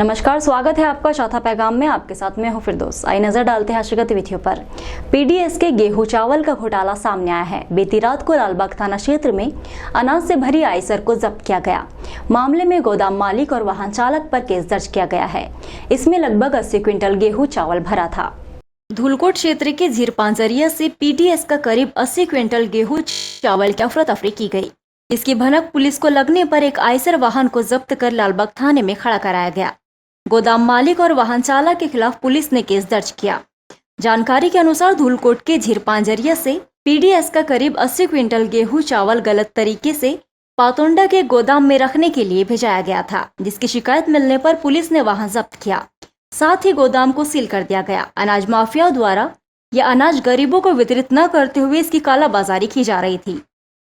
नमस्कार, स्वागत है आपका चौथा पैगाम में। आपके साथ मैं हूं फिरदौस। आई नजर डालते हैं आज की गतिविधियों पर। पीडीएस के गेहूं चावल का घोटाला सामने आया है। बीती रात को लालबाग थाना क्षेत्र में अनाज से भरी आइसर को जब्त किया गया। मामले में गोदाम मालिक और वाहन चालक पर केस दर्ज किया गया है। इसमें लगभग 80 क्विंटल गेहूं चावल भरा था। धूलकोट क्षेत्र के झीरपांजरिया से पीडीएस का करीब 80 क्विंटल गेहूं चावल की अफरा तफरी की गई। इसकी भनक पुलिस को लगने पर एक आइसर वाहन को जब्त कर लालबाग थाने में खड़ा कराया गया। गोदाम मालिक और वाहन चालक के खिलाफ पुलिस ने केस दर्ज किया। जानकारी के अनुसार धूलकोट के झीरपांजरिया से पीडीएस का करीब 80 क्विंटल गेहूं चावल गलत तरीके से पातोंडा के गोदाम में रखने के लिए भेजाया गया था, जिसकी शिकायत मिलने पर पुलिस ने वाहन जब्त किया। साथ ही गोदाम को सील कर दिया गया। अनाज माफिया द्वारा यह अनाज गरीबों को वितरित न करते हुए इसकी कालाबाजारी की जा रही थी।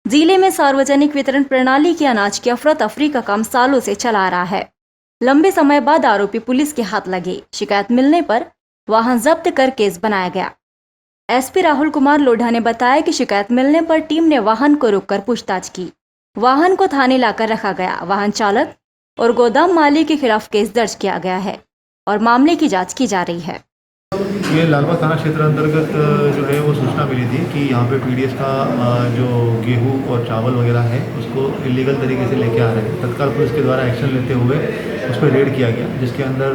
जिले में सार्वजनिक वितरण प्रणाली के अनाज की अफरा तफरी का काम सालों से चला आ रहा है। लंबे समय बाद आरोपी पुलिस के हाथ लगे। शिकायत मिलने पर वाहन जब्त कर केस बनाया गया। एसपी राहुल कुमार लोढ़ा ने बताया कि शिकायत मिलने पर टीम ने वाहन को रोककर पूछताछ की। वाहन को थाने लाकर रखा गया। वाहन चालक और गोदाम मालिक के खिलाफ केस दर्ज किया गया है और मामले की जांच की जा रही है। ये लालबाग थाना क्षेत्र अंतर्गत जो है वो सूचना मिली थी कि यहाँ पे पीडीएस का जो गेहूं और चावल वगैरह है उसको इलीगल तरीके से लेके आ रहे हैं। तत्काल पुलिस के द्वारा एक्शन लेते हुए उस पर रेड किया गया, जिसके अंदर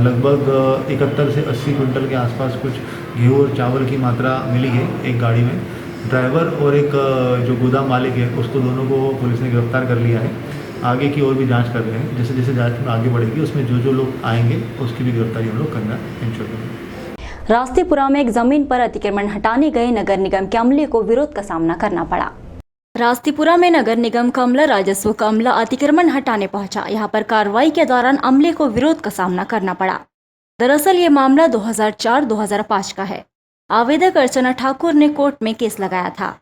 लगभग 71 से 80 क्विंटल के आसपास कुछ गेहूं और चावल की मात्रा मिली है एक गाड़ी में। ड्राइवर और एक जो गोदाम मालिक है उसको दोनों को पुलिस ने गिरफ्तार कर लिया है। आगे की और भी जांच कर रहे हैं। जैसे जैसे जांच आगे बढ़ेगी उसमें जो लोग आएंगे उसकी भी गिरफ्तारी हम लोग करना इंश्योर करेंगे। रास्तेपुरा में एक जमीन पर अतिक्रमण हटाने गए नगर निगम के अमले को विरोध का सामना करना पड़ा। रास्तेपुरा में नगर निगम का अमला राजस्व का अमला अतिक्रमण हटाने पहुंचा। यहां पर कार्रवाई के दौरान अमले को विरोध का सामना करना पड़ा। दरअसल ये मामला 2004-2005 का है। आवेदक अर्चना ठाकुर ने कोर्ट में केस लगाया था।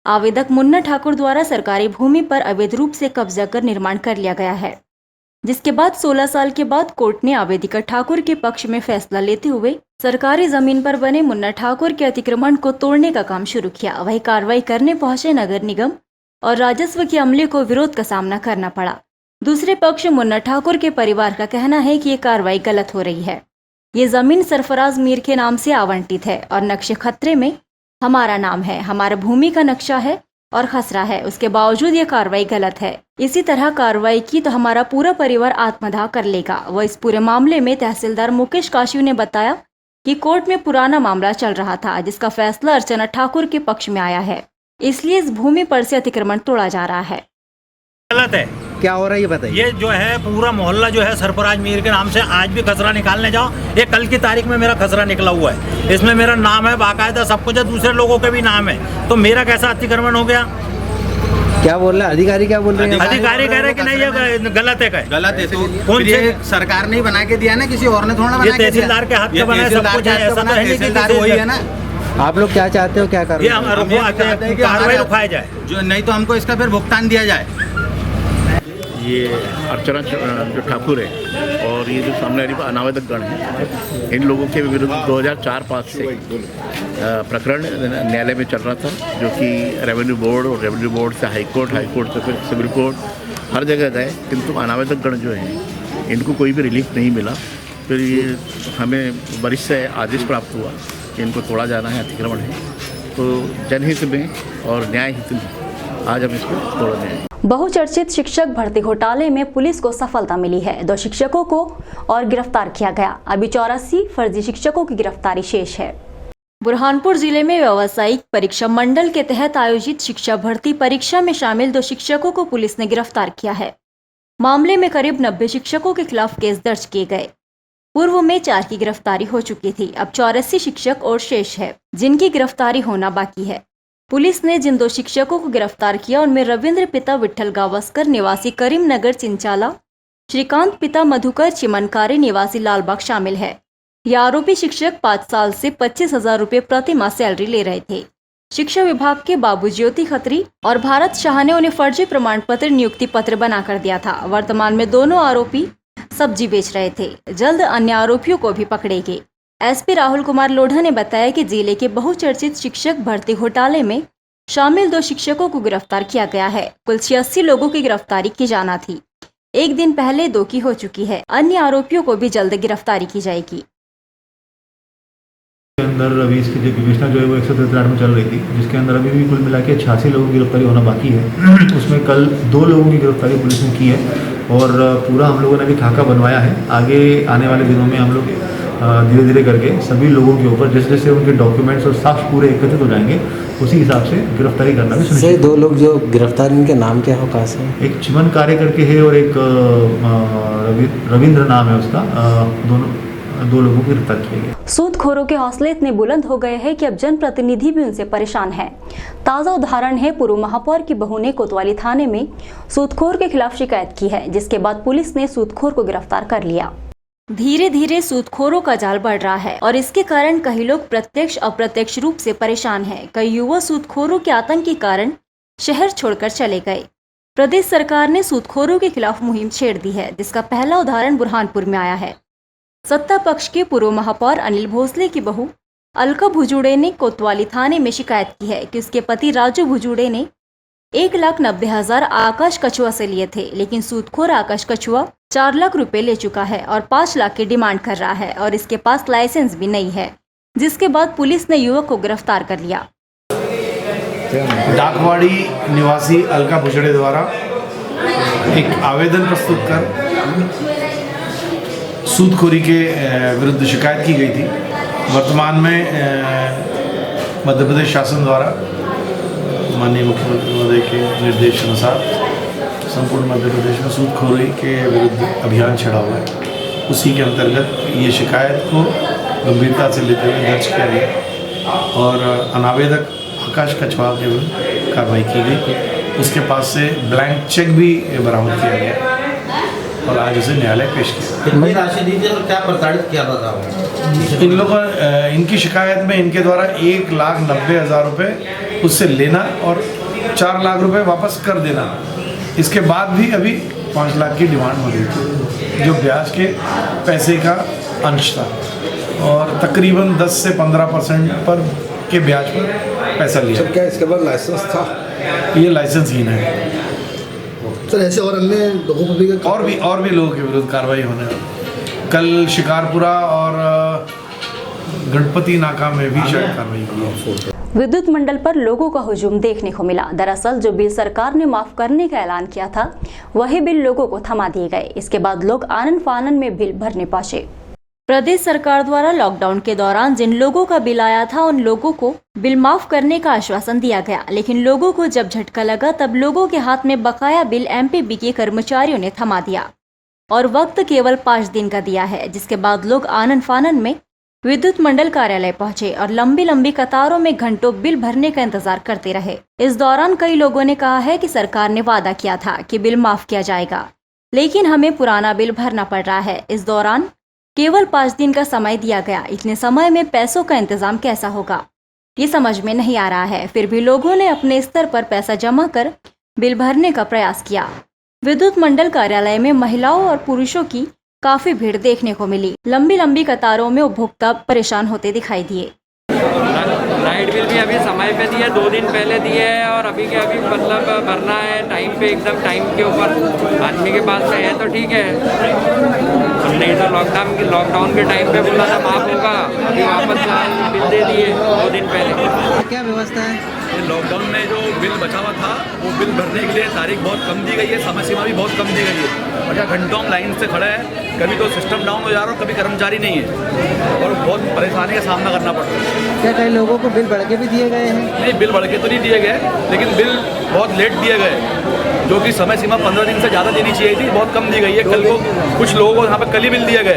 आवेदक मुन्ना ठाकुर द्वारा सरकारी भूमि पर अवैध रूप से कब्जा कर निर्माण कर लिया गया है, जिसके बाद 16 साल के बाद कोर्ट ने आवेदिका ठाकुर के पक्ष में फैसला लेते हुए सरकारी जमीन पर बने मुन्ना ठाकुर के अतिक्रमण को तोड़ने का काम शुरू किया। वही कार्रवाई करने पहुंचे नगर निगम और राजस्व के अमले को विरोध का सामना करना पड़ा। दूसरे पक्ष मुन्ना ठाकुर के परिवार का कहना है कि ये कार्रवाई गलत हो रही है। ये जमीन सरफराज मीर के नाम से आवंटित है और नक्शे खतरे में हमारा नाम है, हमारा भूमि का नक्शा है और खसरा है। उसके बावजूद ये कार्रवाई गलत है। इसी तरह कार्रवाई की तो हमारा पूरा परिवार आत्मदाह कर लेगा। वह इस पूरे मामले में तहसीलदार मुकेश काशिव ने बताया कि कोर्ट में पुराना मामला चल रहा था, जिसका फैसला अर्चना ठाकुर के पक्ष में आया है, इसलिए इस भूमि पर से अतिक्रमण तोड़ा जा रहा है। गलत है। क्या हो रहा है ये बताइए। ये जो है पूरा मोहल्ला जो है सरफराज मीर के नाम से आज भी खसरा निकालने जाओ, ये कल की तारीख में मेरा खसरा निकला हुआ है। इसमें मेरा नाम है, बाकायदा सब कुछ है, दूसरे लोगों के भी नाम है, तो मेरा कैसा अतिक्रमण हो गया? क्या बोल रहे हैं अधिकारी? क्या बोल रहे हैं? अधिकारी कह रहे कि नहीं ये गलत है। गलत है तो कौन ये सरकार ने ही बना के दिया ना, किसी और ने थोड़ा बना के दिया। तहसीलदार के हाथ में बना सब कुछ है, ऐसा तो है नहीं कि तहसीलदार वही है ना। आप लोग क्या चाहते हो, क्या कर रहे ये हो? कार्रवाई रुकाया जाए, जो नहीं तो हमको इसका फिर भुगतान दिया जाए। ये अर्चना जो ठाकुर है और ये जो सामने अनावेदक गण है, इन लोगों के विरुद्ध 2004-05 से प्रकरण न्यायालय में चल रहा था, जो कि रेवेन्यू बोर्ड और रेवेन्यू बोर्ड से हाई कोर्ट से फिर सिविल कोर्ट हर जगह गए, किंतु अनावेदक गण जो हैं इनको कोई भी रिलीफ नहीं मिला। फिर ये हमें वरिष्ठ से आदेश प्राप्त हुआ कि इनको तोड़ा जाना है, अतिक्रमण है। तो जनहित में और न्याय हित में आज हम इसको तोड़ रहे हैं। बहुचर्चित शिक्षक भर्ती घोटाले में पुलिस को सफलता मिली है। 2 शिक्षकों को और गिरफ्तार किया गया। अभी 84 फर्जी शिक्षकों की गिरफ्तारी शेष है। बुरहानपुर जिले में व्यावसायिक परीक्षा मंडल के तहत आयोजित शिक्षा भर्ती परीक्षा में शामिल 2 शिक्षकों को पुलिस ने गिरफ्तार किया है। मामले में करीब 90 शिक्षकों के खिलाफ केस दर्ज किए गए। पूर्व में 4 की गिरफ्तारी हो चुकी थी। अब 84 शिक्षक और शेष है, जिनकी गिरफ्तारी होना बाकी है। पुलिस ने जिन 2 शिक्षकों को गिरफ्तार किया उनमें रविंद्र पिता विठल गावस्कर निवासी करीमनगर चिंचाला, श्रीकांत पिता मधुकर चिमनकारी निवासी लालबाग शामिल है। यह आरोपी शिक्षक 5 साल से 25,000 रुपये प्रति माह सैलरी ले रहे थे। शिक्षा विभाग के बाबू ज्योति खत्री और भारत शाह ने उन्हें फर्जी प्रमाण पत्र नियुक्ति पत्र बनाकर दिया था। वर्तमान में दोनों आरोपी सब्जी बेच रहे थे। जल्द अन्य आरोपियों को भी पकड़ेंगे। एसपी राहुल कुमार लोढ़ा ने बताया कि जिले के बहुचर्चित शिक्षक भर्ती घोटाले में शामिल 2 शिक्षकों को गिरफ्तार किया गया है। कुल 86 लोगों की गिरफ्तारी की जाना थी। एक दिन पहले 2 की हो चुकी है। अन्य आरोपियों को भी जल्द गिरफ्तारी की जाएगी। के अंदर अभी इसकी जो विवेचना जो है वो 163 में चल रही थी, जिसके अंदर अभी भी कुल मिला के 86 लोगों की गिरफ्तारी होना बाकी है। उसमें कल 2 लोगों की गिरफ्तारी पुलिस ने की है और पूरा हम लोगों ने भी खाका बनवाया है। आगे आने वाले दिनों में हम लोग धीरे धीरे करके सभी लोगों के ऊपर जैसे जैसे उनके डॉक्यूमेंट्स और साक्ष्य पूरे एकत्रित हो जाएंगे उसी हिसाब से गिरफ्तारी करना भी सुनिश्चित। सर 2 लोग जो गिरफ्तार, इनके नाम क्या हो, कहाँ से? एक चिमन कार्य करके है और एक रविंद्र नाम है उसका। दोनों 2 लोगों को गिरफ्तार किया गया। सूदखोरों के हौसले इतने बुलंद हो गए हैं कि अब जनप्रतिनिधि भी उनसे परेशान है। ताजा उदाहरण है, पूर्व महापौर की बहू ने कोतवाली थाने में सूदखोर के खिलाफ शिकायत की है, जिसके बाद पुलिस ने सूदखोर को गिरफ्तार कर लिया। धीरे धीरे सूदखोरों का जाल बढ़ रहा है और इसके कारण कई लोग प्रत्यक्ष अप्रत्यक्ष रूप से परेशान हैं। कई युवा सूदखोरों के आतंक के कारण शहर छोड़कर चले गए। प्रदेश सरकार ने सूदखोरों के खिलाफ मुहिम छेड़ दी है, जिसका पहला उदाहरण बुरहानपुर में आया है। सत्ता पक्ष के पूर्व महापौर अनिल भोसले की बहू अलका भुजुड़े ने कोतवाली थाने में शिकायत की है कि उसके पति राजू भुजुड़े ने 1,90,000 आकाश कछुआ से लिए थे, लेकिन सूदखोर आकाश कछुआ 4 लाख रुपए ले चुका है और 5 लाख की डिमांड कर रहा है और इसके पास लाइसेंस भी नहीं है, जिसके बाद पुलिस ने युवक को गिरफ्तार कर लिया। डाकवाड़ी निवासी अलका भुजड़े द्वारा एक आवेदन प्रस्तुत कर सूदखोरी के विरुद्ध शिकायत की गई थी। वर्तमान में मध्य प्रदेश शासन द्वारा माननीय मुख्यमंत्री महोदय के निर्देश अनुसार संपूर्ण मध्य प्रदेश में सूदखोरी के विरुद्ध अभियान छेड़ा हुआ है। उसी के अंतर्गत ये शिकायत को गंभीरता से लेते हुए दर्ज किया गया और अनावेदक आकाश कछुआ के विरुद्ध कार्रवाई की गई। उसके पास से ब्लैंक चेक भी बरामद किया गया और आज उसे न्यायालय पेश किया। कितनी राशि दी थी और क्या प्रताड़ित किया था? इन लोगों इनकी शिकायत में इनके द्वारा 1,90,000 रुपये उससे लेना और 4 लाख रुपए वापस कर देना। इसके बाद भी अभी 5 लाख की डिमांड हो रही थी, जो ब्याज के पैसे का अंश था और तकरीबन 10 से 15% पर के ब्याज पर पैसा लिया। क्या इसके बाद लाइसेंस था? ये लाइसेंसहीन है सर। ऐसे और अन्य लोगों पर भी और भी लोगों के विरुद्ध कार्रवाई होने वाली। कल शिकारपुरा और गणपति नाका में भी शायद कार्रवाई होगी। विद्युत मंडल पर लोगों का हुजूम देखने को मिला। दरअसल जो बिल सरकार ने माफ करने का ऐलान किया था, वही बिल लोगों को थमा दिए गए। इसके बाद लोग आनन फानन में बिल भरने पहुंचे। प्रदेश सरकार द्वारा लॉकडाउन के दौरान जिन लोगों का बिल आया था, उन लोगों को बिल माफ करने का आश्वासन दिया गया, लेकिन लोगों को जब झटका लगा तब लोगों के हाथ में बकाया बिल एमपीबी के कर्मचारियों ने थमा दिया और वक्त केवल 5 दिन का दिया है। जिसके बाद लोग आनन फानन में विद्युत मंडल कार्यालय पहुंचे और लंबी लंबी कतारों में घंटों बिल भरने का इंतजार करते रहे। इस दौरान कई लोगों ने कहा है कि सरकार ने वादा किया था कि बिल माफ किया जाएगा, लेकिन हमें पुराना बिल भरना पड़ रहा है। इस दौरान केवल 5 दिन का समय दिया गया। इतने समय में पैसों का इंतजाम कैसा होगा, ये समझ में नहीं आ रहा है। फिर भी लोगों ने अपने स्तर पर पैसा जमा कर बिल भरने का प्रयास किया। विद्युत मंडल कार्यालय में महिलाओं और पुरुषों की काफी भीड़ देखने को मिली। लंबी लंबी कतारों में उपभोक्ता परेशान होते दिखाई दिए। लाइट बिल भी अभी समय पे दिया, 2 दिन पहले दिए है और अभी के अभी मतलब भरना है टाइम पे, एकदम टाइम के ऊपर। आदमी के पास में है तो ठीक है, नहीं तो लॉकडाउन के टाइम पे बोला था माफ होगा, अभी वापस बिल दे दिए 2 दिन पहले। क्या व्यवस्था है? लॉकडाउन में जो बिल बचा हुआ था वो बिल भरने के लिए तारीख बहुत कम दी गई है, समय सीमा भी बहुत कम दी गई है और यहाँ घंटों हम लाइन से खड़े हैं। कभी तो सिस्टम डाउन हो जा रहा है, कभी कर्मचारी नहीं है और बहुत परेशानी का सामना करना पड़ रहा है। क्या कई लोगों को बिल बढ़ के भी दिए गए हैं? नहीं, बिल बढ़ के तो नहीं दिए गए, लेकिन बिल बहुत लेट दिए गए, जो कि समय सीमा 15 दिन से ज़्यादा देनी चाहिए थी, बहुत कम दी गई है। कल को कुछ लोगों को यहाँ पर कल ही बिल दिए गए।